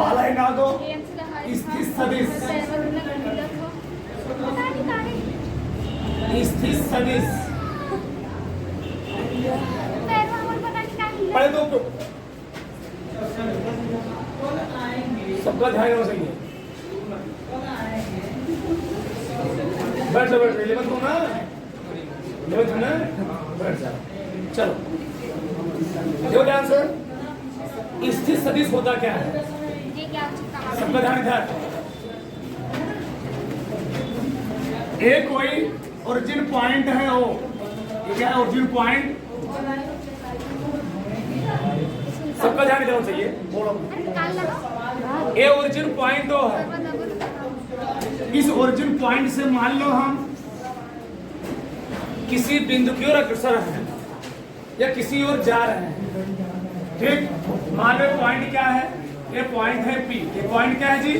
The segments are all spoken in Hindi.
बाला ना दो स्थित सदिश स्थित सदिश पढ़े दो सबका ध्यान होना चाहिए। बैठ जाओ बैठ जाओ तुम ना बैठ जाओ। चलो जो ध्यान से स्थित सदिश होता क्या है सबका ध्यान इधर। एक कोई ओरिजिन पॉइंट है वो क्या है ओरिजिन पॉइंट सबका ध्यान इधर होना चाहिए। बोलो ये ओरिजिन पॉइंट तो है। इस ओरिजिन पॉइंट से मान लो हम किसी बिंदु की ओर अग्रसर हैं या किसी ओर जा रहे हैं। ठीक मान लो पॉइंट क्या है ये पॉइंट है पी। ये पॉइंट क्या है जी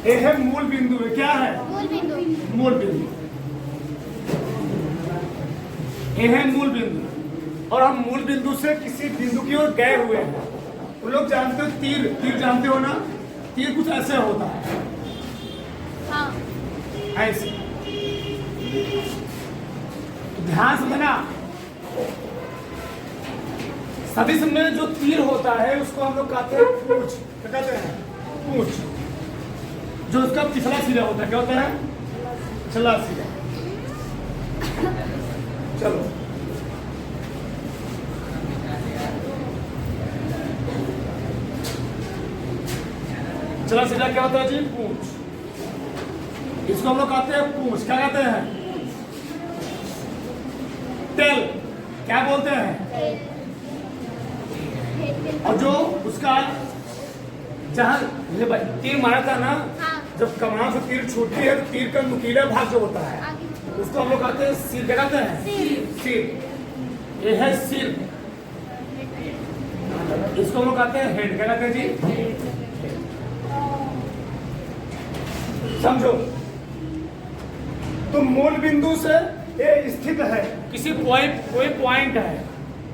ये है मूल बिंदु है। क्या है मूल बिंदु ये है मूल बिंदु। और हम मूल बिंदु से किसी बिंदु की ओर गए हुए हैं। तुम लोग जानते हो तीर तीर जानते हो ना तीर कुछ ऐसे होता है हाँ। ऐसे ध्यान से देना। सदिश में जो तीर होता है उसको हम लोग कहते हैं पूंछ। क्या कहते हैं पूंछ। जो उसका पिछला सिरा होता है क्या होता है पिछला सिरा। चलो पिछला सिरा क्या होता है जी पूंछ। इसको हम लोग कहते हैं पूंछ। क्या कहते हैं टेल। क्या बोलते हैं और जो उसका जहां तीर मारा था ना जब कमान से तीर छूटती है तो तीर का नुकीला भाग जो होता है उसको हम लोग कहते हैं सिर। क्या कहते हैं सिर। ये है सिर। इसको हम लोग कहते हैं हेड। क्या कहते हैं जी समझो। तो मूल बिंदु से ये स्थित है किसी कोई पॉइंट है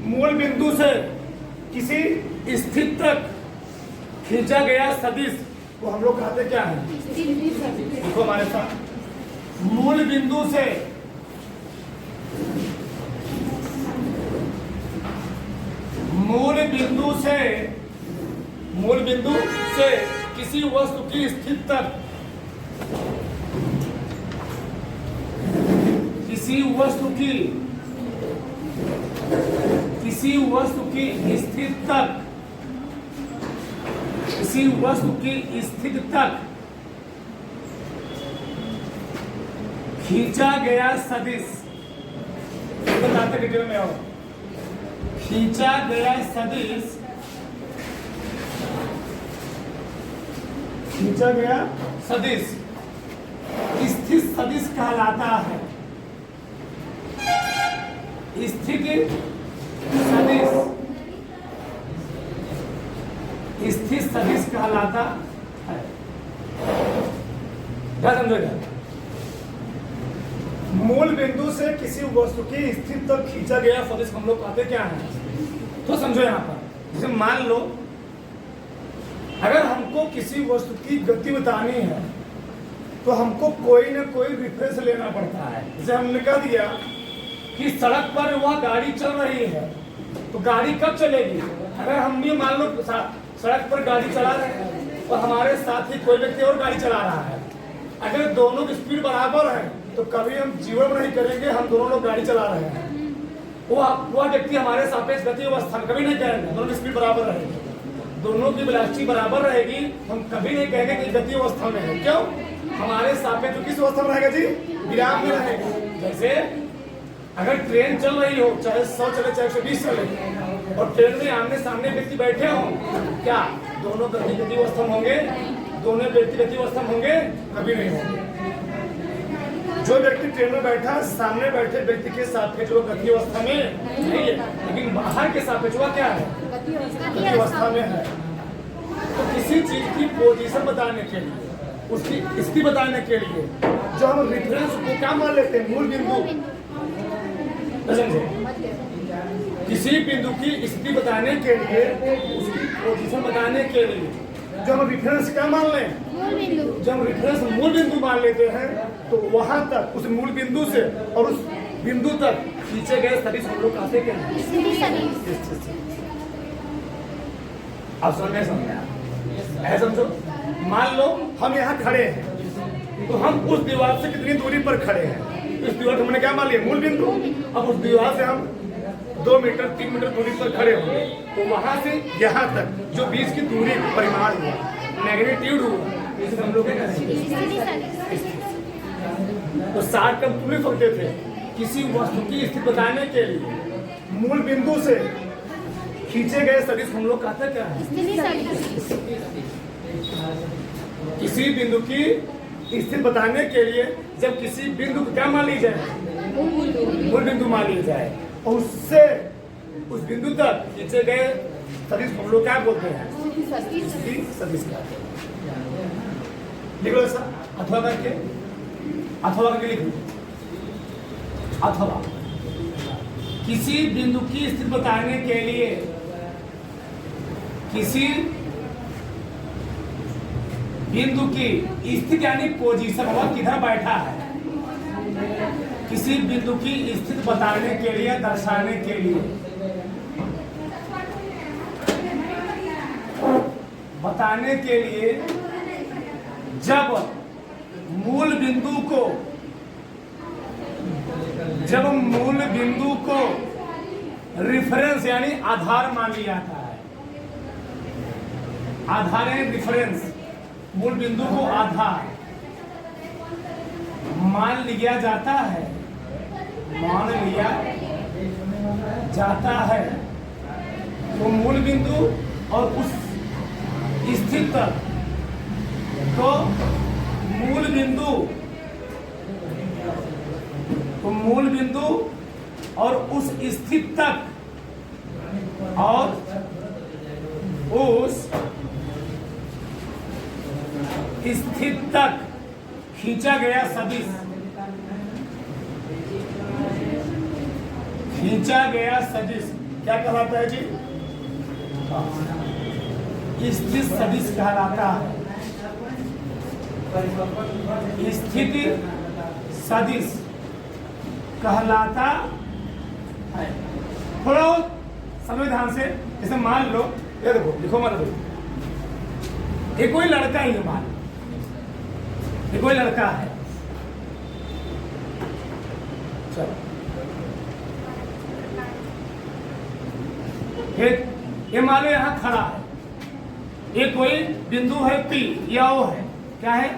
मूल बिंदु से किसी स्थित तक खींचा गया सदिश को हम लोग कहते क्या है देखो हमारे साथ मूल बिंदु से किसी वस्तु की स्थिति तक किसी वस्तु की स्थिति तक खींचा गया सदिश। बताते डिटेल में आओ। खींचा गया सदिश स्थित सदिश कहलाता है। स्थित सदिश कहलाता है। क्या समझोगे मूल बिंदु से किसी वस्तु की स्थिति तक खींचा गया सदिश हम लोग कहते क्या है तो समझो यहाँ पर जैसे मान लो अगर हमको किसी वस्तु की गति बतानी है तो हमको कोई ना कोई रेफरेंस लेना पड़ता है। जैसे हमने कह दिया कि सड़क पर वह गाड़ी चल रही है तो गाड़ी कब चलेगी अगर हम भी मान लो सड़क पर गाड़ी चला रहे हैं और हमारे साथ ही कोई व्यक्ति और गाड़ी चला रहा है। अगर दोनों की स्पीड बराबर है तो कभी हम जीवन में नहीं करेंगे हम दोनों लोग गाड़ी चला रहे हैं। वह व्यक्ति हमारे सापेक्ष गति अवस्था में कभी नहीं कहेंगे दोनों की स्पीड बराबर रहेगी दोनों की वेलोसिटी बराबर रहेगी। हम कभी नहीं कहेंगे कि गति अवस्था में है। क्यों हमारे सापेक्ष किस अवस्था में रहेगा जी विराम में रहेगा। जैसे अगर ट्रेन चल रही हो चाहे 100 चले चाहे 120 चले और ट्रेन में आमने सामने व्यक्ति बैठे हो क्या दोनों गति अवस्था में होंगे दोनों व्यक्ति गति अवस्था में होंगे कभी नहीं होंगे। जो व्यक्ति ट्रेन में बैठा सामने बैठे व्यक्ति के सापेक्ष वो गति अवस्था में नहीं है लेकिन बाहर के सापेक्ष वो क्या है गति अवस्था में है। तो किसी चीज की पोजीशन बताने के लिए उसकी स्थिति बताने के लिए जो हम रेफरेंस को क्या मान लेते हैं मूल बिंदु। समझे किसी बिंदु की स्थिति बताने के लिए उसकी पोजीशन बताने के लिए जब हम रेफरेंस क्या मान लें, मूल बिंदु। जब रेफरेंस मूल बिंदु मान लेते हैं तो वहां तक उस मूल बिंदु से और उस बिंदु तक खींचे गए सदिश हम लोग कहते क्या हैं? स्थिति सदिश। आप समझ ऐसा समझो, मान लो हम यहाँ खड़े हैं तो हम उस दीवार से कितनी दूरी पर खड़े हैं, इस दीवार को हमने क्या मान लिया? मूल बिंदु। अब उस दीवार से हम 2 मीटर 3 मीटर दूरी पर खड़े होंगे तो वहां से यहाँ तक जो बीच की दूरी परिमाण हुआ, मैग्नीट्यूड हुआ, इसे हम लोग क्या करेंगे? स्थिति सदिश। तो 60 कब पूरे पढ़ते थे? किसी वस्तु की स्थिति बताने के लिए मूल बिंदु से खींचे गए सदिश हम लोग कहते क्या है? स्थिति सदिश। किसी बिंदु की स्थिति बताने के लिए जब किसी बिंदु को क्या मान ली जाए? मूल बिंदु मान ली जाए और उससे उस बिंदु तक खींचे गए सदिश हम लोग क्या बोलते हैं? स्थिति सदिश कहते हैं। लिखो ऐसा अथवा करके लिख लो। अथवा किसी बिंदु की स्थिति बताने के लिए किसी बिंदु की स्थिति यानी पोजीशन, वह किधर बैठा है, किसी बिंदु की स्थिति बताने के लिए, दर्शाने के लिए, बताने के लिए जब मूल बिंदु को रिफरेंस यानी आधार मान लिया जाता है। आधार है रिफरेंस, मूल बिंदु को आधार मान लिया जाता है, तो मूल बिंदु और उस स्थिति तक, तो मूल बिंदु और उस स्थिति तक और उस स्थिति तक खींचा गया सदिश, क्या कहलाता है जी? स्थिति सदिश कहलाता है। स्थिति सदिश कहलाता है। थोड़ा संविधान से, जैसे मान लो, ये देखो लिखो मत देखो, ये कोई लड़का ही है, मान ये कोई लड़का है, चलो ये मान लो यहाँ खड़ा है, ये कोई बिंदु है P या O है, क्या है?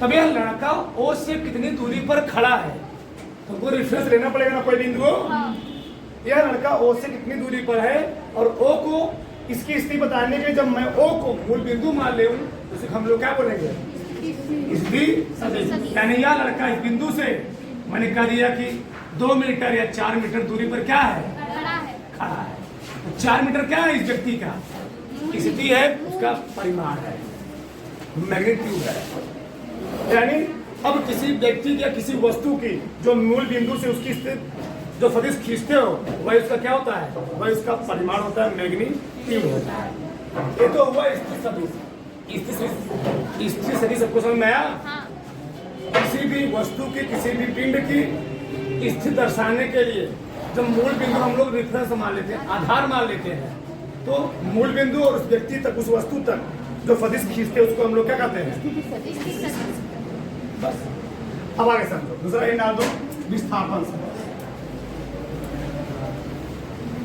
तब यह लड़का O से कितनी दूरी पर खड़ा है, तो कोई रेफरेंस लेना पड़ेगा ना, कोई बिंदु। यह लड़का O से कितनी दूरी पर है और O को इसकी स्थिति बताने के, जब मैं O को मूल बिंदु मान ले तो उसे हम लोग क्या बोलेंगे? स्थिति सदिश। यानी यह लड़का इस बिंदु से, मैंने कह दिया कि 2 मीटर या 4 मीटर दूरी पर क्या है? खड़ा है। तो 4 मीटर क्या है इस व्यक्ति का? स्थिति है, उसका परिमाण है, मैग्नीट्यूड है। यानी अब किसी व्यक्ति या किसी वस्तु की जो मूल बिंदु से उसकी स्थिति जो सदिश खींचते हो, वह उसका क्या होता है? वह उसका परिमाण होता है, मैग्नीट्यूड होता है। ये तो हुआ स्थिति सदिश। स्थिति सदिश सबको समझ में आया? किसी भी वस्तु की, किसी भी पिंड की स्थिति दर्शाने के लिए जब मूल बिंदु हम लोग रेफरेंस मान लेते हैं, आधार मान लेते हैं, तो मूल बिंदु और उस व्यक्ति तक, उस वस्तु तक जो सदिश खींचते हैं उसको हम लोग क्या कहते हैं? बस अब आगे समझो। दूसरा इन डाल दो, विस्थापन सदिश।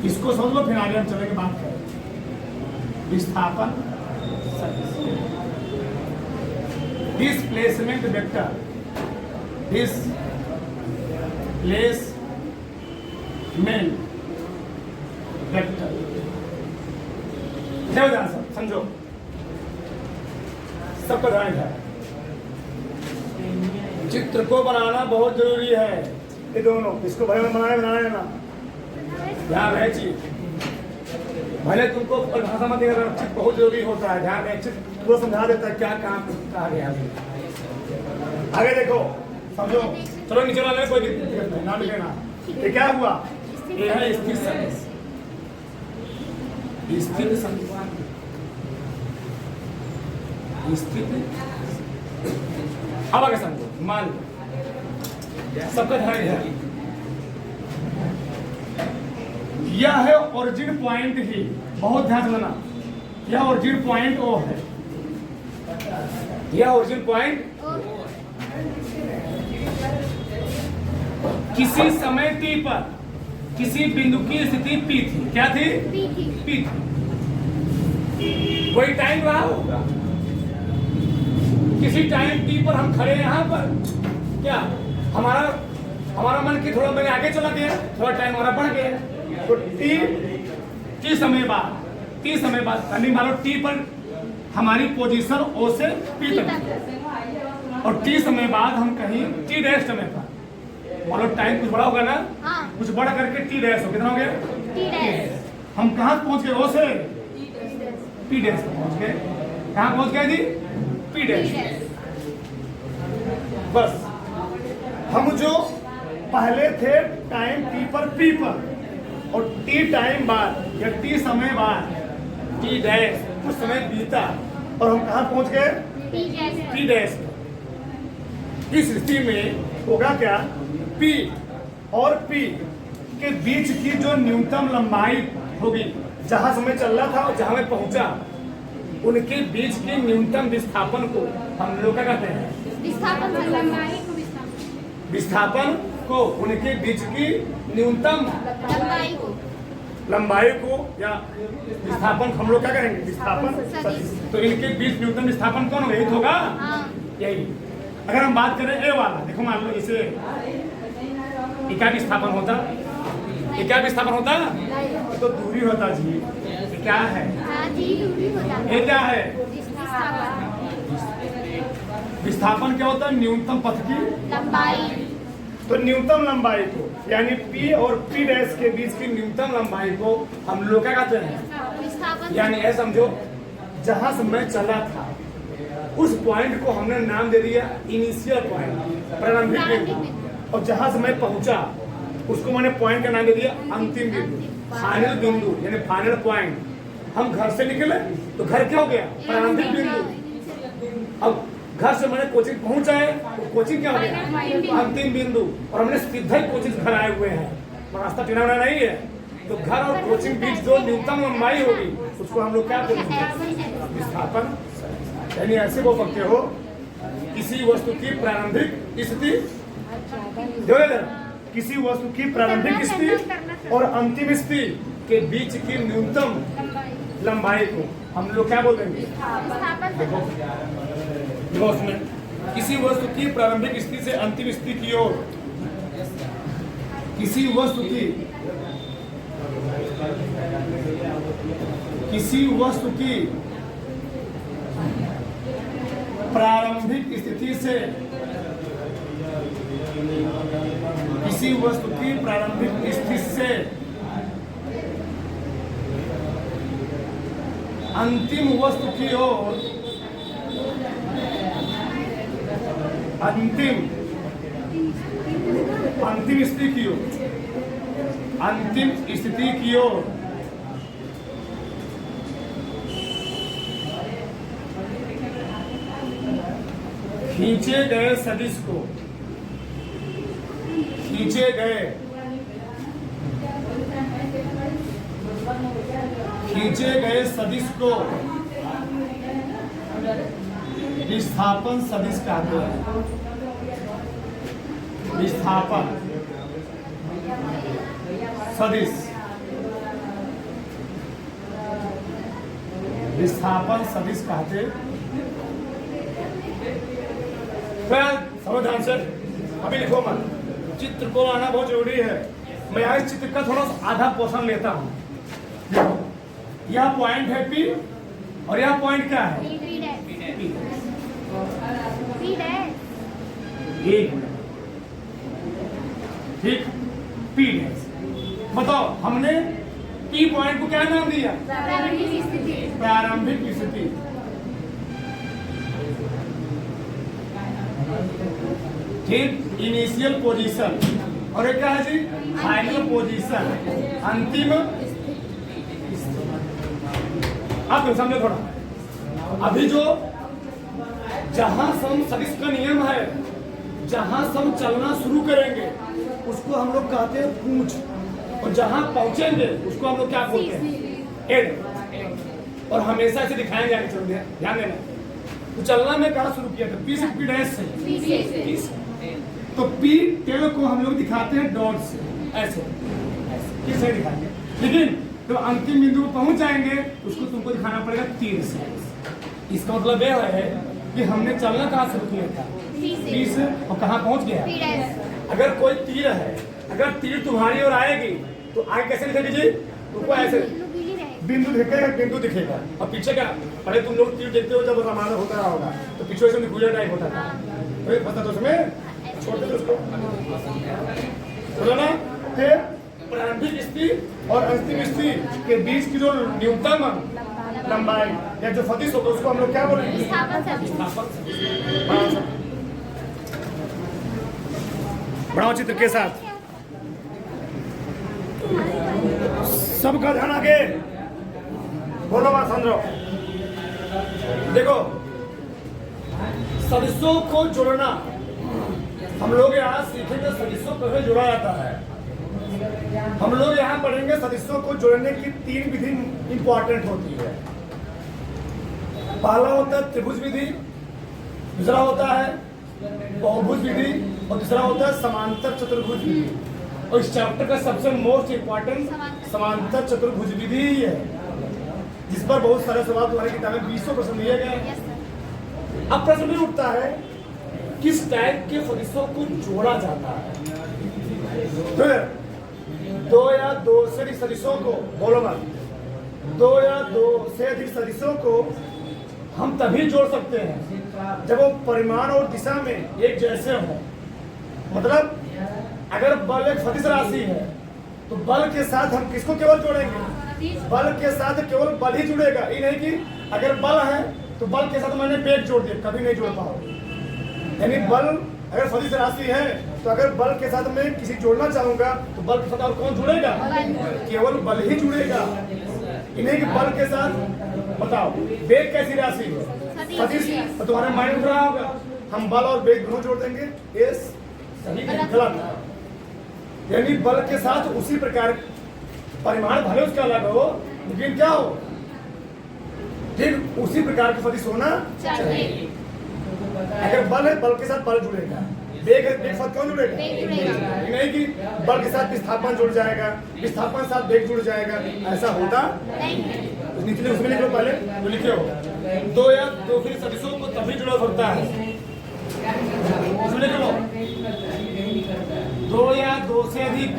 इसको समझ लो, फिर आगे हम चलेंगे बात करें। विस्थापन सदिश, डिस्प्लेसमेंट वेक्टर, वेक्टर। ध्यान सब समझो, सबका ध्यान है। चित्र को बनाना बहुत जरूरी है, ये दोनों, इसको बनाना ना ध्यान रहे चीज। भले तुमको परिभाषा मत देगा, चित्र बहुत जरूरी होता है, ध्यान रहे। चित्र पूरा समझा देता है क्या काम कहा गया है। आगे देखो, समझो। चलो नीचे वाले कोई दिक्कत नहीं, नाम लिखना। ये क्या हुआ? ये है स्थिति सदिश। स्थिति स्थिति अब आगे समझो। मान लो सबका ध्यान है, यह है ओरिजिन पॉइंट ही, बहुत ध्यान से लेना, यह ओरिजिन पॉइंट ओ है, यह ओरिजिन पॉइंट किसी समय टी पर किसी बिंदु की स्थिति पी थी। क्या थी? पी थी। पी थी। कोई टाइम रहा होगा, किसी टाइम टी पर हम खड़े यहाँ पर, क्या हमारा मन की थोड़ा मैंने आगे चला गया, थोड़ा टाइम हमारा बढ़ गया, तो टी समय बाद यानी मान लो टी पर हमारी पोजीशन ओ से पी तक, और टी समय बाद हम कहीं टी डैश समय पर, मान लो टाइम कुछ बड़ा होगा ना, हाँ। कुछ बढ़ करके टी डैश हो, कितना हो गया? T dash. हम कहाँ पहुंच गए? ओ से पी डैश पर पहुंच गए। कहाँ पहुंच गए जी? P dash. बस हम जो पहले थे टाइम टी पर पी पर, और टी टाइम बाद या टी समय बाद टी डैश कुछ समय बीता और हम कहाँ पहुंच गए? T dash. P dash. इस स्थिति में होगा क्या? पी और पी के बीच की जो न्यूनतम लंबाई होगी, जहां समय चल रहा था और जहां मैं पहुंचा, उनके बीच के न्यूनतम विस्थापन को हम लोग क्या कहते हैं? विस्थापन। लंबाई को विस्थापन को, उनके बीच की न्यूनतम लंबाई को या विस्थापन हम लोग क्या करेंगे? विस्थापन सदिश। तो इनके बीच न्यूनतम विस्थापन कौन होगा? यही होगा। यही। अगर हम बात करें ए वाला, देखो मान लो इसे, ये क्या विस्थापन होता? ये क्या विस्थापन होता? तो दूरी होता जी। ये क्या है? ये क्या है? विस्थापन क्या होता है? न्यूनतम पथ की लंबाई। तो न्यूनतम लंबाई को, यानी P और P डैश के बीच की न्यूनतम लंबाई को हम लोग क्या कहते हैं? विस्थापन। यानी ऐसा समझो, जहां से मैं चला था उस पॉइंट को हमने नाम दे दिया इनिशियल पॉइंट, प्रारंभिक बिंदु, और जहां से मैं पहुंचा उसको मैंने पॉइंट का नाम दे दिया अंतिम बिंदु, फाइनल बिंदु यानी फाइनल पॉइंट। हम घर से निकले तो घर क्या हो गया? प्रारंभिक बिंदु। अब घर से मैंने कोचिंग पहुंचा है तो कोचिंग क्या हो गया? अंतिम बिंदु। और हमने सीधा ही कोचिंग घर आए हुए हैं, रास्ता टेढ़ा मेढ़ा नहीं है, तो घर और कोचिंग बीच जो न्यूनतम लंबाई होगी उसको हम लोग क्या बोलेंगे? विस्थापन। यानी ऐसे बोल सकते हो, किसी वस्तु की प्रारंभिक स्थिति, किसी वस्तु की प्रारंभिक स्थिति और अंतिम स्थिति के बीच की न्यूनतम लंबाई को हम लोग क्या बोल देंगे? देखो उसमें किसी वस्तु की प्रारंभिक स्थिति से अंतिम स्थिति की ओर, किसी वस्तु की प्रारंभिक स्थिति से, किसी वस्तु की प्रारंभिक स्थिति से अंतिम वस्तु की ओर, अंतिम स्थिति की ओर, अंतिम स्थिति की ओर खींचे गए सदिश को, खींचे गए सदिश को विस्थापन सदिश कहते हैं। विस्थापन सदिश, विस्थापन सदिश कहते। सावधान से अभी लिखो मत, चित्र को आना बहुत जरूरी है। मैं यहाँ इस चित्र का थोड़ा आधा पोर्शन लेता हूँ। देखो यह पॉइंट है P और यह पॉइंट क्या है? ठीक, P डैश। बताओ हमने P पॉइंट को क्या नाम दिया? प्रारंभिक स्थिति। ठीक, इनिशियल पोजीशन, और एक क्या है जी? फाइनल पोजीशन, अंतिम आप लोग समझो थोड़ा। अभी जो जहां सम सदिश का नियम है, जहां सम चलना शुरू करेंगे उसको हम लोग कहते हैं पूंछ, और जहां पहुंचेंगे उसको हम लोग क्या बोलते हैं? एंड। और हमेशा इसे दिखाएंगे आगे चल दिया, ध्यान देना। तो चलना में कहा शुरू किया था? पी से पी डैश से। पी से। तो पी टेल को हम लोग दिखाते हैं डॉट से, ऐसे किसे दिखाएंगे, लेकिन तो अंतिम बिंदु पर पहुंच जाएंगे उसको तुमको दिखाना पड़ेगा तीर से। इसका मतलब यह है कि हमने चलना कहाँ शुरू किया था? पी से, और कहाँ पहुंच गया? अगर कोई तीर है, अगर तीर तुम्हारी ओर आएगी तो आगे कैसे दिखेगी जी? तुमको ऐसे बिंदु दिखेगा, बिंदु दिखेगा। और पीछे क्या? पहले तुम लोग तीर देखते हो जब रवाना होता रहा होगा तो पीछे से निकुला टाइप होता था, तो पता तो उसमें छोड़ते थे उसको, बोलो ना। फिर प्रारंभिक स्थिति और अंतिम स्थिति के बीच की जो न्यूनतम लंबाई या जो सदिश होगा उसको हम लोग क्या बोलेंगे? विस्थापन। बढ़ाओ चित्र के साथ, सबका ध्यान आगे, बोलो बात समझो। देखो, सदिशों को जोड़ना हम लोग यहाँ सीखेंगे। सदिशों को कैसे जोड़ा जाता है हम लोग यहाँ पढ़ेंगे। सदिशों को जोड़ने की 3 विधि इंपॉर्टेंट होती है। पहला होता है त्रिभुज विधि, दूसरा होता है बहुभुज विधि, और तीसरा होता है समांतर चतुर्भुज विधि। और इस चैप्टर का सबसे मोस्ट इंपॉर्टेंट समांतर चतुर्भुज विधि ही है, जिस पर बहुत सारे सवाल तुम्हारी किताबें 20 प्रश्न दिए गए। अब प्रश्न भी उठता है किस टाइप के सदिशों को जोड़ा जाता है? तो 2 या 2 से अधिक सदिशों को, बोलो मत, 2 या 2 से अधिक सदिशों को हम तभी जोड़ सकते हैं जब वो परिमाण और दिशा में एक जैसे हों। मतलब अगर बल एक सदिश राशि है तो बल के साथ हम किसको केवल जोड़ेंगे? बल के साथ केवल बल ही जुड़ेगा। ये नहीं कि अगर बल है तो बल के साथ मैंने वेग जोड़ दिया, कभी नहीं जोड़ पाओगे। यानी बल अगर सदिश राशि है तो अगर बल के साथ मैं किसी जोड़ना चाहूंगा तो बल के साथ और कौन जुड़ेगा? केवल बल ही जुड़ेगा। इन्हें कि बल के साथ, बताओ वेग कैसी राशि है? सदिश। तो तुम्हारे माइंड में रहा होगा हम बल और वेग दोनों जोड़ देंगे, ये सही गलत है। यानी बल के साथ उसी प्रकार परिमाण भले उसका अलग हो लेकिन क्या हो, ठीक उसी प्रकार के सदिश होना चाहिए। अगर बल है बल के साथ बल जुड़ेगा, वेग है वेग साथ कौन जुड़ेगा? नहीं कि बल के साथ विस्थापन जुड़ जाएगा, विस्थापन साथ वेग जुड़ जाएगा, ऐसा होता नहीं। निचले उसमें लिखो, पहले तो लिखे हो 2 या 2 से सदिशों को तभी जुड़ा सकता है। उसमें लिख लो 2 या 2 से अधिक,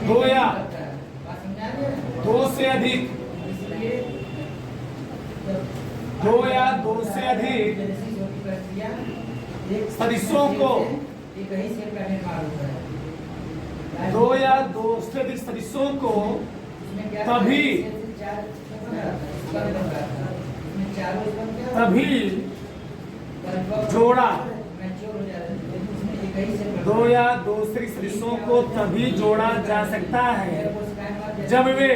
2 या 2 से अधिक, 2 या 2 से अधिक सदिशों को, 2 या 2 से अधिक सदिशों को तभी जोड़ा, 2 या 2 से अधिक सदिशों को तभी जोड़ा जा सकता है जब वे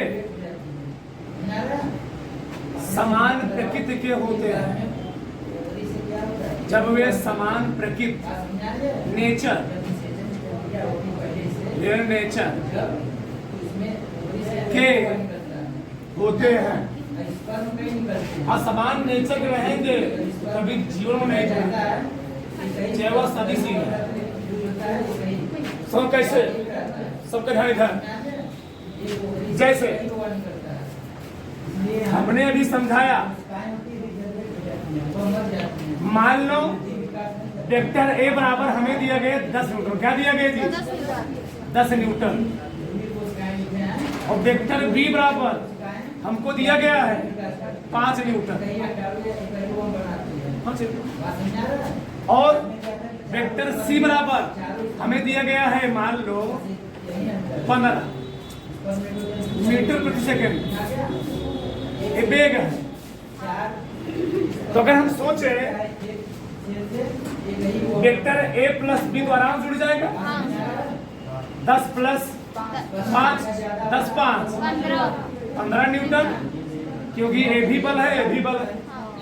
समान प्रकृति के होते हैं। जब वे समान प्रकृति नेचर के होते हैं, असमान नेचर के रहेंगे कभी जीवन में नहीं जुड़ेंगे, चाहे वह सदिश ही है। सब कैसे? सबका ध्यान इधर। जैसे हमने अभी समझाया, मान लो वेक्टर ए बराबर हमें दिया गया 10 न्यूटन। क्या दिया गया जी? 10 न्यूटन। और वेक्टर बी बराबर हमको दिया गया है 5 न्यूटन। और वेक्टर सी बराबर हमें दिया गया है मान लो 15 मीटर प्रति सेकंड। ये वेग है। तो अगर हम सोचे वेक्टर ए प्लस बी तो आराम जुड़ जाएगा। 10 प्लस 5 10 5 15 न्यूटन, क्योंकि ए भी बल है, ए भी बल है।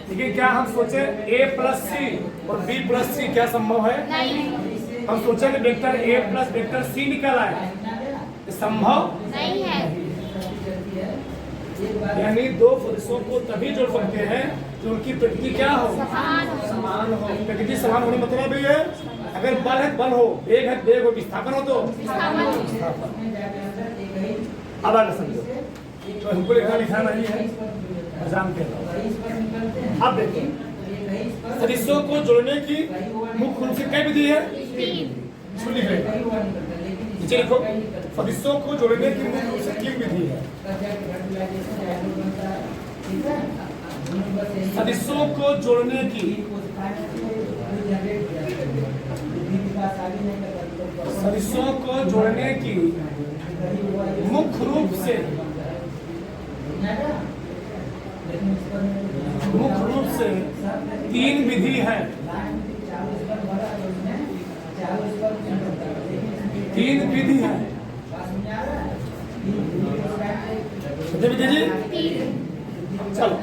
लेकिन क्या हम सोचे A प्लस सी और B प्लस सी क्या संभव है? नहीं, हम सोचे कि vector A plus vector C निकल आए, ये संभव नहीं है। यानी दो फदिशों को तभी जोड़ सकते हैं जो उनकी प्रकृति क्या हो? समान हो। समान हो। प्रकृति समान होने मतलब ये है, अगर बल है बल हो, वेग है वेग हो, विस्थापन हो तो विस्थापन। अब आगे समझो, तो हमको लिखा नहीं है, जानते हैं। अब देखो, सदिशों को जोड़ने की मुख्य रूप से कई विधि है? 3। लिख लेगा, नीचे लिखो, सदिशों को जोड़ने की मुख्य रूप से 3 विधि है। सदिशों को जोड़ने की सदिशों को जोड़ने की मुख्य रूप से 3 विधि है। 3 विधि है। कितने विधि जी? चलो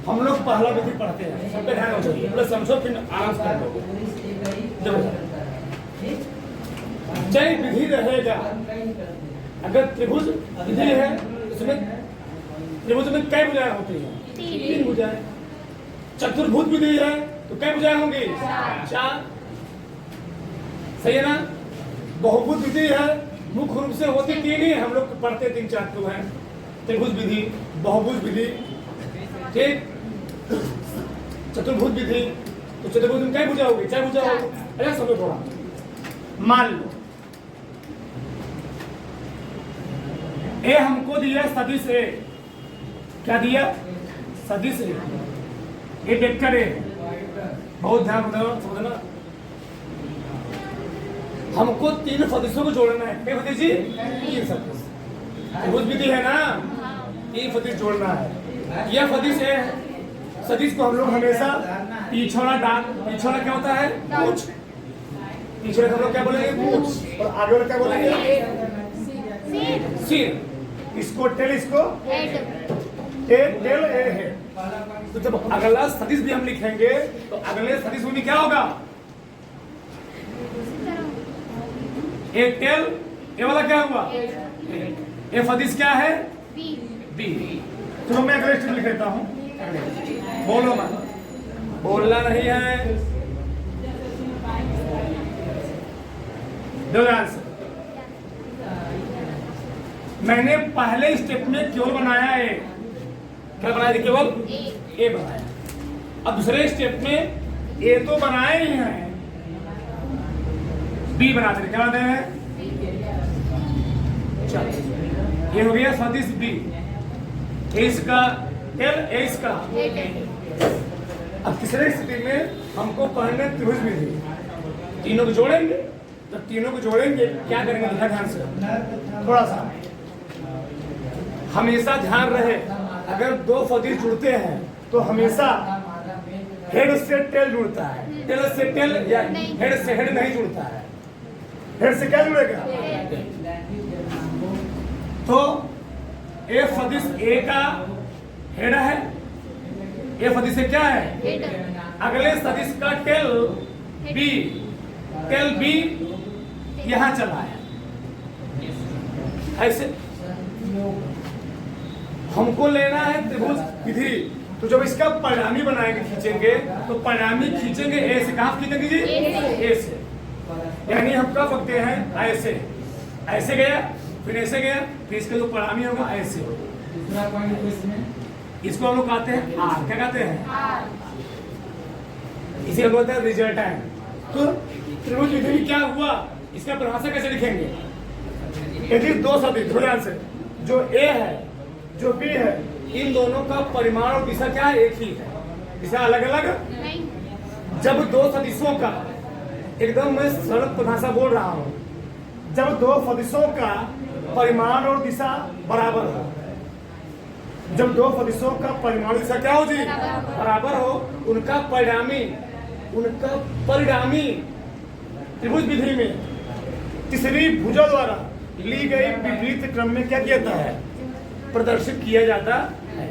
हम लोग पहला विधि पढ़ते हैं, सब पे ध्यान हो जाइए, प्लस समझो फिर आराम से कर लोगे। जय विधि रहेगा, अगर त्रिभुज विधि है उसमें त्रिभुज में कई भुजाएं होती हैं? 3 भुजाएं। चतुर्भुज विधि है तो कई भुजाएं होंगी? 4। सही है ना? बहुभुज विधि है, मुख्य रूप से होती 3 ही, हम लोग पढ़ते 3-4 तो है। त्रिभुज विधि, बहुभुज विधि, ठीक। चतुर्भुज विधि, तो चतुर्भुज में कई भुजा होगी? 4 भुजा होगी। अरे समझो थोड़ा, मान लो ए हमको दिया सदिश ए, क्या दिया? सदिश ए, ये वेक्टर ए, बहुत ध्यान समझना। हमको 3 सदिशों को जोड़ना है। क्या सदिश जी? 3 सदिश। त्रिभुज विधि है ना, 3 सदिश जोड़ना है। यह सदिश ए है, सदिश को हम लोग हमेशा पिछड़ा क्या होता है? पूछ। पिछड़े हम लोग क्या बोलेंगे? पूछ। और आगे वाला क्या बोलेंगे? सिर। इसको टेल, इसको टेल ए है। तो जब अगला सदिश भी हम लिखेंगे तो अगले सदिश में क्या होगा? ए टेल, ए वाला क्या हुआ? ए सदिश क्या है? बी। तो मैं अगले स्टेप लिख लेता हूँ, बोलो मत, बोलना नहीं है। दो आंसर मैंने पहले स्टेप में केवल बनाया ए, क्या बनाया थी? केवल ए बनाया। अब दूसरे स्टेप में ए तो बनाए ही हैं, बी बनाते हैं। क्या बनाते हैं? चलो ये हो गया सदिश बी, ए इसका टेल, ए इसका। अब तीसरे स्थिति में हमको पढ़ना त्रिभुज विधि, तीनों को जोड़ेंगे। जब तीनों को जोड़ेंगे क्या करेंगे? ध्यान से थोड़ा सा हमेशा ध्यान रहे, अगर 2 सदिश जुड़ते हैं तो हमेशा हेड से टेल जुड़ता है, टेल से टेल, या हेड से हेड नहीं जुड़ता है। हेड से क्या जुड़ेगा? तो ए सदिश ए का हेड है, ए सदिश से क्या है? अगले सदिश का टेल बी, टेल बी यहां चला है। ऐसे हमको लेना है त्रिभुज विधि, तो जब इसका परिणामी बनाएंगे, खींचेंगे, तो परिणामी खींचेंगे ए से। कहां खींचेंगे जी? ए से। यानी हम क्या सकते हैं? ऐसे, ऐसे गया, फिर ऐसे गया, फिर इसका जो परिणामी होगा ऐसे होगा। इसको हम लोग कहते हैं आर। क्या कहते हैं? इसे हम बोलते हैं रिजल्टेंट। तो त्रिभुज विधि में क्या हुआ, इसका परिभाषा कैसे लिखेंगे? यदि 2 सदिश, ध्यान से, जो ए है जो बी है, इन दोनों का परिमाण और दिशा क्या है? एक ही है, दिशा अलग अलग नहीं। जब 2 सदिशों का, एकदम मैं सरल परिभाषा बोल रहा हूँ, जब 2 सदिशों का परिमाण और दिशा बराबर हो, जब 2 सदिशों का परिमाण दिशा क्या हो जी? बराबर हो, उनका परिणामी त्रिभुज विधि में तीसरी भुजा द्वारा ली गई विपरीत क्रम में क्या किया जाता है, प्रदर्शित किया जाता है।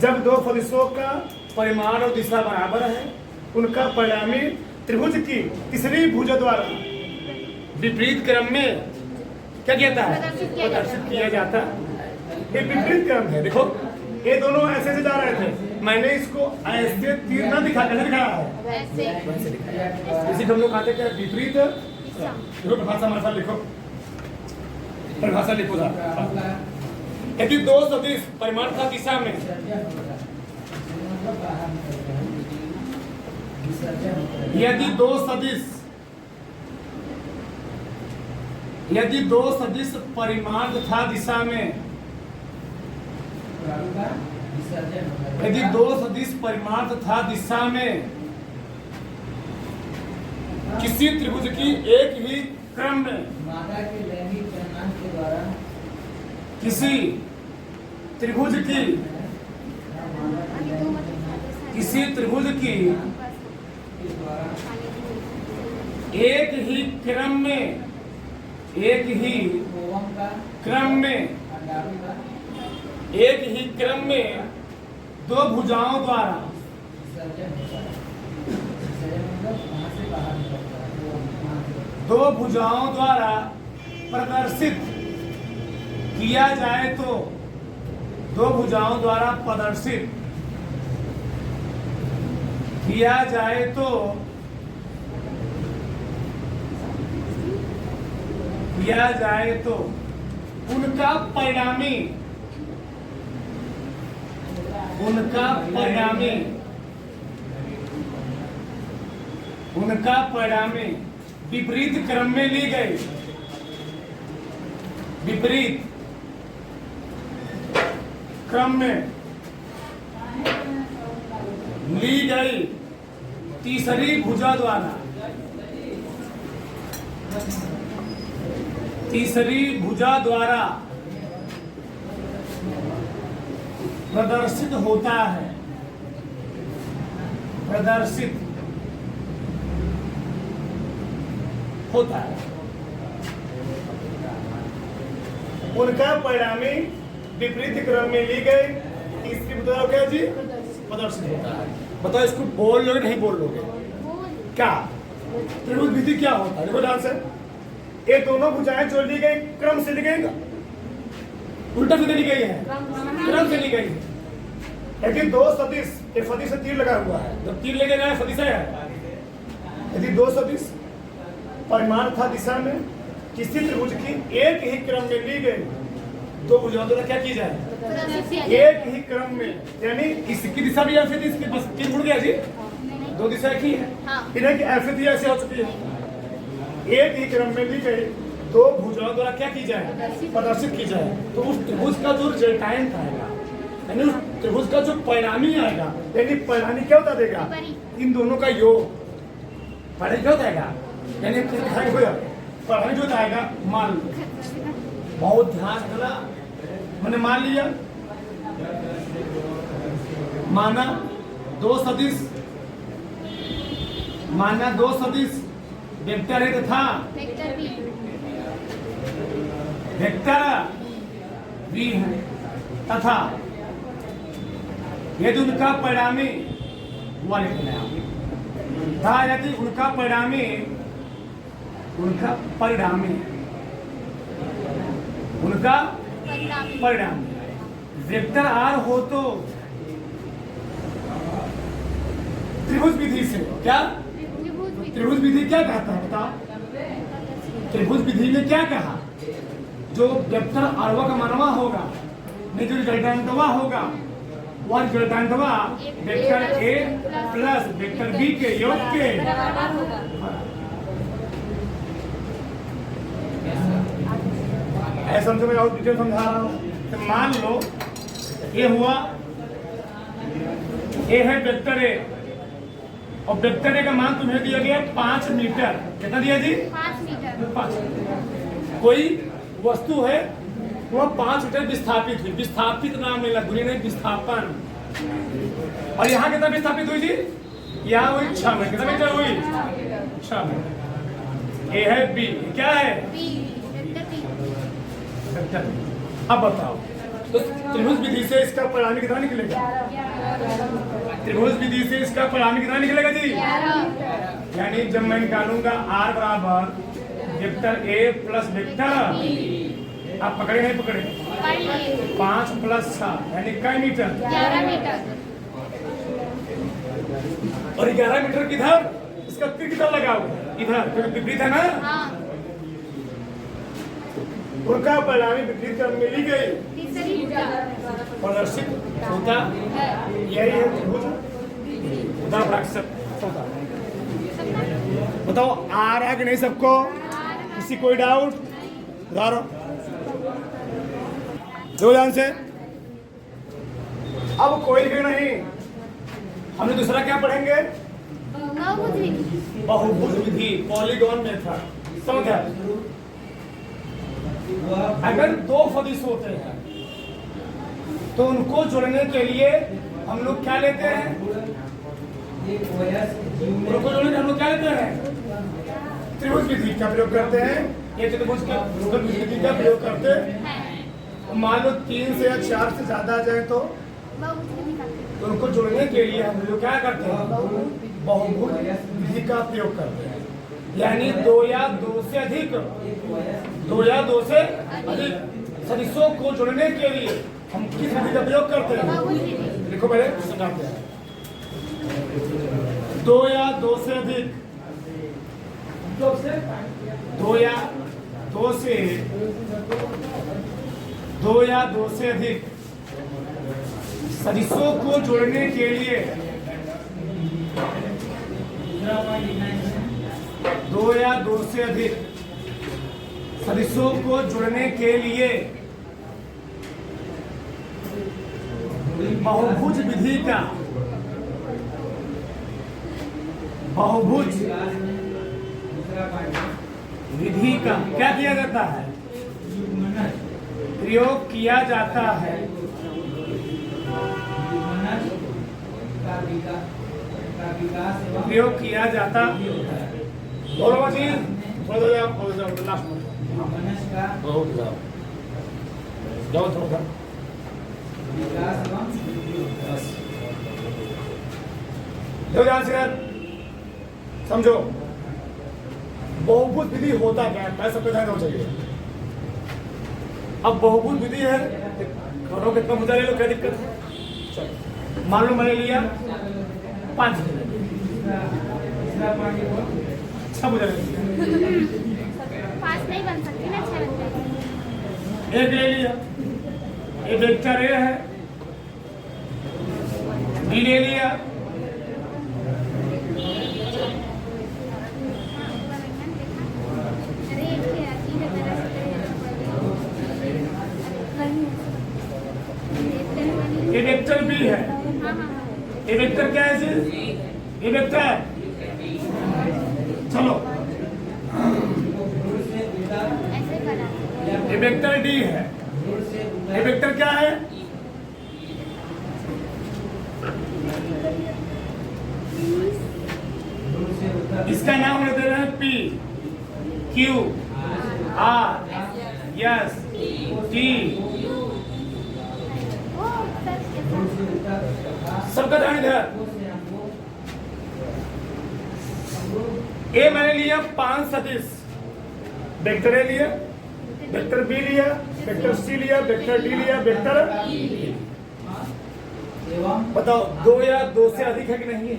जब दो सदिशों का परिमाण और दिशा बराबर है, उनका परिणामी त्रिभुज की तीसरी भुजा द्वारा विपरीत क्रम में क्या किया जाता है, प्रदर्शित किया जाता है। ये विपरीत क्रम है। देखो ये दोनों ऐसे से जा रहे थे, मैंने इसको ऐसे तीर ना दिखा, कैसे दिखाया है, वैसे दिखाया। इसी हम लोग कहते हैं क्या, विपरीत। देखो परिभाषा हमारे साथ लिखो, परिभाषा लिखो साहब। यदि दो सदिश परिमाण का दिशा में यदि दो सदिश परिमाण तथा दिशा में यदि दो सदिश परिमाण तथा दिशा में किसी त्रिभुज की एक ही क्रम में किसी त्रिभुज की एक ही क्रम में दो भुजाओं द्वारा प्रदर्शित किया जाए तो दो भुजाओं द्वारा प्रदर्शित किया जाए तो उनका परिणामी विपरीत क्रम में ली गई तीसरी भुजा द्वारा प्रदर्शित होता है। उनका परिणामी विपरीत क्रम में ली गई तीसरी भुजा क्या जी, प्रदर्शित होता है। बताओ इसको बोल लोगे नहीं बोल लोगे क्या, त्रिभुज विधि क्या होता है? देखो ध्यान से, ये दोनों भुजाएं जो ली गई क्रम से ली गई, उल्टा सीधे ली गई है, क्रम से ली गई है। यदि दो सदिश, एक सदिश से तीर लगा हुआ है, जब तीर लेके जाए सदिश है। यदि दो सदिश परिमाण था दिशा में किसी त्रिभुज की एक ही क्रम में ली गई, दो भुजाओं द्वारा क्या की जाए, एक ही क्रम में, यानी इसकी दिशा भी ऐसे थी, इसकी बस तीन मुड़ गया जी, दो दिशा एक ही है, इन्हें की ऐसे थी ऐसे हो चुकी है। एक ही क्रम में ली गई दो भुजाओं द्वारा क्या की जाए, प्रदर्शित की जाए, तो उस त्रिभुज का जो रिजल्टेंट आएगा, यानी उस त्रिभुज का जो परिणामी आएगा, यानी परिणामी क्या बता देगा, इन दोनों का योग परिणामी क्या बताएगा, यानी परिणामी जो आएगा, मान लो, बहुत ध्यान देना, मैंने मान लिया, माना दो सदिश वेक्टर है तथा वेक्टर भी है तथा यदि उनका परिणामी था, यदि उनका परिणामी वेक्टर आर हो तो त्रिभुज विधि से क्या, त्रिभुज विधि क्या कहता है बता, त्रिभुज विधि ने क्या कहा, जो वेक्टर आरवा का मानवा होगा, नहीं जो रिजल्टेंटवा होगा, वह रिजल्टेंटवा vector a plus vector b के योग के ऐसा समझो, मैं और डिटेल समझा रहा हूँ। तो मान लो ये हुआ, ये है वेक्टर ए, और वेक्टर ए का मान तुम्हें दिया गया 5 मीटर। कितना दिया जी? 5 मीटर। 5। कोई वस्तु है वह 5 मीटर विस्थापित हुई, विस्थापित नाम नहीं लग नहीं, विस्थापन। और यहाँ कितना विस्थापित हुई जी? यहाँ हुई 6 मीटर। कितना मीटर हुई? 6 मीटर। ए है बी, क्या है बी वेक्टर बी वेक्टर। अब बताओ तो त्रिभुज विधि से इसका परिणामी कितना निकलेगा? त्रिभुज विधि से इसका परिणामी कितना निकलेगा जी? 11 यानी जब मैं निकालूंगा r बराबर वेक्टर a प्लस वेक्टर, आप पकड़े नहीं पकड़े? पढ़ लिए 5 प्लस 6 यानी कई मीटर? 11 मीटर और 11 मीटर किधर? इसका तीर किधर लगा हुआ है? इधर, क्योंकि विपरीत है ना। हाँ उनका परिणामी विपरीत क्रम में ली गई तीसरी भुजा प्रदर्शित होता है यही है त्रिभुज उदाहरण। बताओ आ रहा है कि नहीं सबको? किसी कोई डाउट? उदाहरण दो ध्यान से। अब कोई लिखे नहीं, हमने दूसरा क्या पढ़ेंगे? बहुभुज विधि बहुभुज विधि, पॉलीगॉन मेथड। समझा? अगर दो सदिश होते हैं तो उनको जोड़ने के लिए हम लोग क्या लेते हैं? उनको जोड़ने के हम लोग क्या लेते हैं? त्रिभुज विधि का प्रयोग करते हैं। ये त्रिभुज विधि का प्रयोग करते हैं। मान लो 3 से या 4 से ज्यादा आ जाए तो बहुभुज विधि का उनको जोड़ने के लिए हम लोग क्या करते हैं? बहुभुज विधि का प्रयोग करते हैं। यानी 2 या 2 से अधिक, 2 या 2 से अधिक सदिशों को जोड़ने के लिए हम किस विधि का प्रयोग करते हैं? बहुभुज विधि लिखो पहले समझाते हैं। 2 या 2 से अधिक, 2 या 2 से 2 या 2 से अधिक सदिशों को जोड़ने के लिए 2 या 2 से अधिक सदिशों को जोड़ने के लिए बहुभुज विधि का क्या किया जाता है? प्रयोग किया जाता है। प्रयोग किया जाता है। बोलो मजीद, थोड़ा लास्ट में जाओ थोड़ा ध्यान से समझो। बहुभुज विधि होता क्या है? सबको ध्यान होना चाहिए। अब बहुभुज विधि है, घरों कितना बुझा ले लो, क्या दिक्कत है? चलो मान लो मैंने लिया 5, अच्छा बुझा ले, 5 नहीं बन सकती ना, 6 बन जाएगी। एक ले लिया, एक वेक्टर ए है, बी ले लिया, अरे ये अजीब है तरह से। ये वेक्टर बी है, हाँ हाँ ये वेक्टर क्या है जी? ये वेक्टर, चलो ऐसे करा ये वेक्टर डी है, ये वेक्टर क्या है? इसका नाम हम दे रहे हैं P, Q, R, S, T. ओ सबका ध्यान इधर। ए मैंने लिया 5 सदिश, वेक्टर ए लिया, वेक्टर बी लिया, वेक्टर सी लिया, वेक्टर डी लिया, वेक्टर बताओ 2 या 2 से अधिक है कि नहीं है?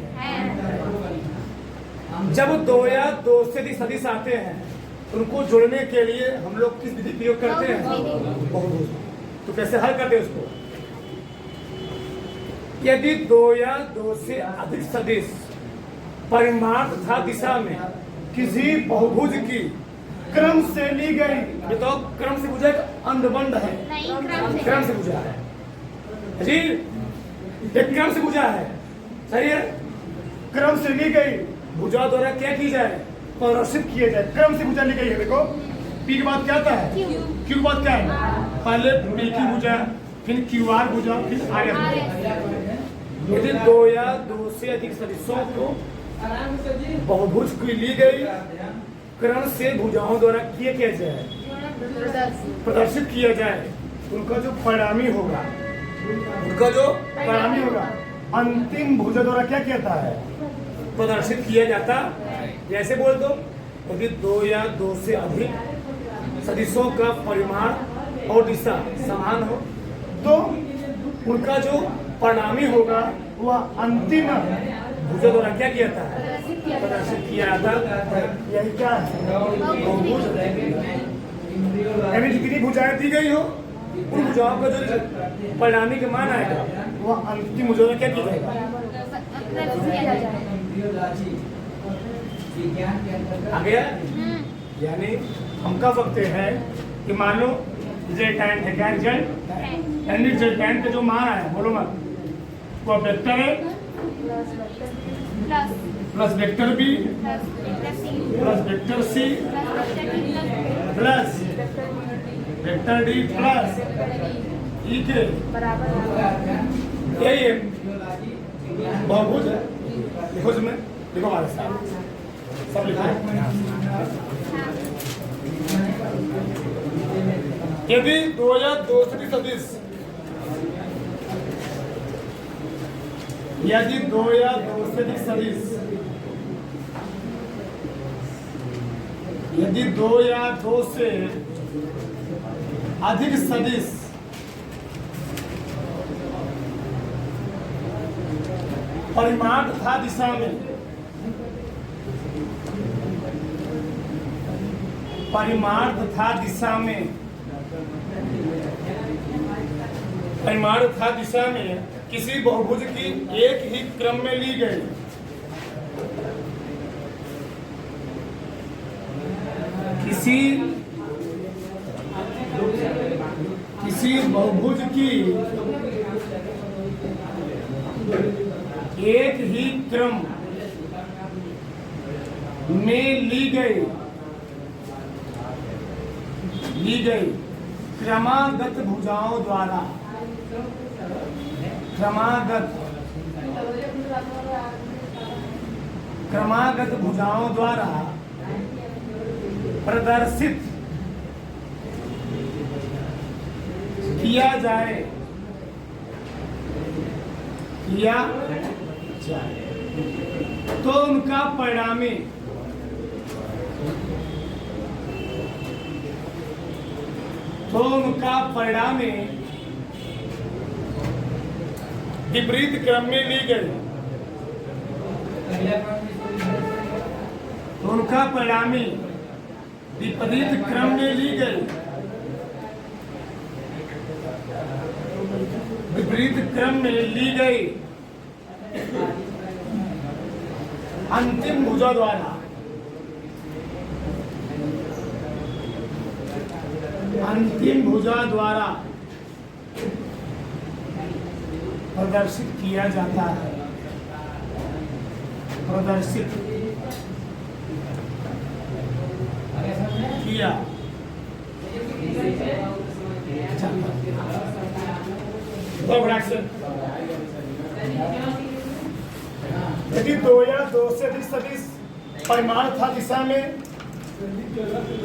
जब 2 या 2 से अधिक सदिश आते हैं उनको जोड़ने के लिए हम लोग किस विधि प्रयोग करते हैं? बहुभुज। तो कैसे हल करते हैं उसको? यदि 2 या 2 से अधिक सदिश परिमाण तथा दिशा में किसी बहुभुज की क्रम से ली गई, ये तो क्रम से बुझा अंडबंड है, नहीं क्रम से बुझा है जी, एक क्रम से बुझा है, सही है। क्रम से ली गई भुजा द्वारा क्या की जाए? प्रदर्शित किए जाए। क्रम से भुजा ली गई है। देखो पी के बाद क्या आता है? क्यू के बाद क्या है? पहले पी की भुजा, फिर क्यू आर भुजा, फिर आर एस भुजा। यदि 2 या 2 से अधिक सदिशों को बहुभुज की ली गई करण से भुजाओं द्वारा किया जाए, प्रदर्शित किया जाए, उनका जो परिणामी होगा, अंतिम भुजा द्वारा क्या कहता है, प्रदर्शित किया जाता है। जैसे बोल दो, यदि 2 या 2 से अधिक सदिशों का परिमाण और दिशा समान हो तो उनका जो परिणामी होगा वह अंतिम भुजा द्वारा क्या किया जाता है, प्रदर्शित किया जाता है। यही क्या है, बहुभुज। यानी जितनी भुजाएं दी गई हो उन भुजाओं का जो परिणामी का मान आएगा वह अंतिम भुजा में क्या किया जाएगा, आ गया। यानी हम कह सकते हैं कि मान लो रिजल्टेंट है, क्या रिजल्ट, यानी रिजल्टेंट का जो मान आया, बोलो मत, वो वेक्टर है plus vector b plus vector c plus vector d plus e के यही है बहुभुज है। देखो इसमें, देखो हमारे साथ सब लिखा है। यदि 2 या 2 से अधिक सदिश, यदि 2 या 2 से अधिक सदिश, यदि 2 या 2 से अधिक सदिश परिमाण तथा दिशा में, परिमाण तथा दिशा में, परिमाण तथा दिशा में किसी बहुभुज की एक ही क्रम में ली गई किसी बहुभुज की एक ही क्रम में ली गई क्रमागत भुजाओं द्वारा, क्रमागत भुजाओं द्वारा प्रदर्शित किया जाए, तो उनका परिणामी विपरीत क्रम में ली गई, उनका परिणामी विपरीत क्रम में ली गई, विपरीत क्रम में ली गई अंतिम भुजा द्वारा, अंतिम भुजा द्वारा प्रदर्शित किया जाता है, प्रदर्शित किया यदि 2 या 2 से अधिक सदिश परिमाण था दिशा में,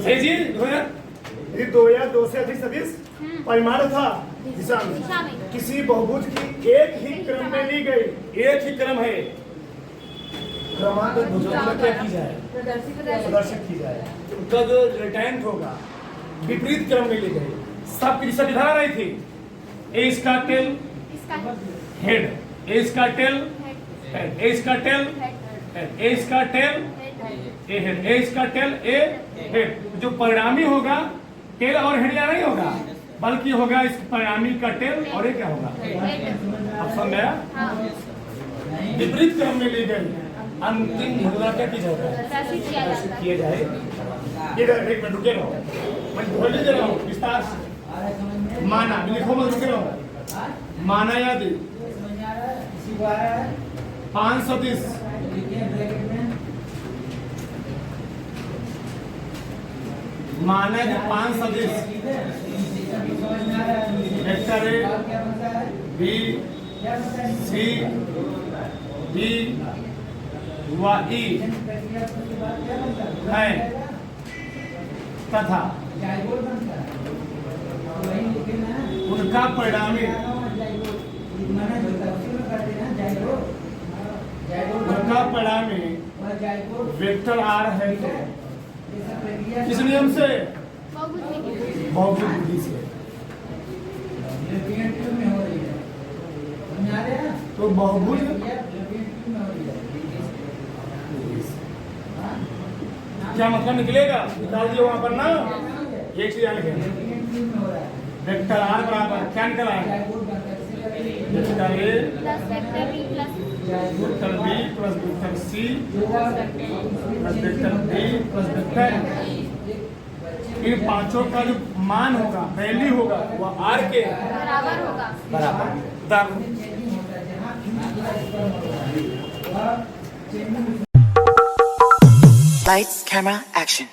सही जी, यदि 2 या 2 से अधिक सदिश परिमाण था दिशा में किसी बहुभुज की एक ही क्रम में ली गई, एक ही क्रम है, क्रमागत भुजा में क्या की जाए, प्रदर्शित की जाए, उनका जो रिजल्टेंट होगा विपरीत क्रम में ली गई। सबकी दिशा दिखा रही थी, ए इसका टेल हेड, ए इसका टेल हेड, ए इसका टेल हेड, ए इसका टेल ए हेड, ए इसका टेल ए हेड। जो परिणामी होगा टेल और हेड या नहीं होगा, बल्कि होगा इस परिणामी का टेल और ये क्या होगा, आप समझ गया। विपरीत क्रम में ली गई अंतिम भुजा क्या की जाएगा, प्रदर्शित किया जाए। ये एक मिनट रुके रहो, मैं बोल दे रहा हूँ विस्तार से। माना लिखो, मैं रुके रहो। माना यदि 5 सदिश माना कि 5 सदिश vector A B C D व ई है, तथा जायगोड बनता है वही लिखे ना उनका परिणामी मना होता है उसी में करते ना जायगोड जायगोड उनका परिणामी और जायगोड वेक्टर आर है तो ये सब प्रक्रिया किस नियम से? बहुत बुद्धि भौतिक विधि से। यूरोपियन ट्यूब में हो रही है समझ आ रहे हैं तो बहुभुज यूरोपियन ट्यूब में हो रही है हाँ? क्या मतलब निकलेगा? निकाल दिए वहां पर ना, ये चीज याद रखें। यूरोपियन ट्यूब में हो रहा है वेक्टर आर बराबर क्या निकला है? जायगोड बनता है इससे vector a plus vector b plus vector b plus vector c plus vector d plus vector इन पांचों का जो मान होगा, वैल्यू होगा, वह आर के बराबर होगा। बराबर दर चेंजिंग होता है जहाँ वह चेंजिंग Lights, camera, action.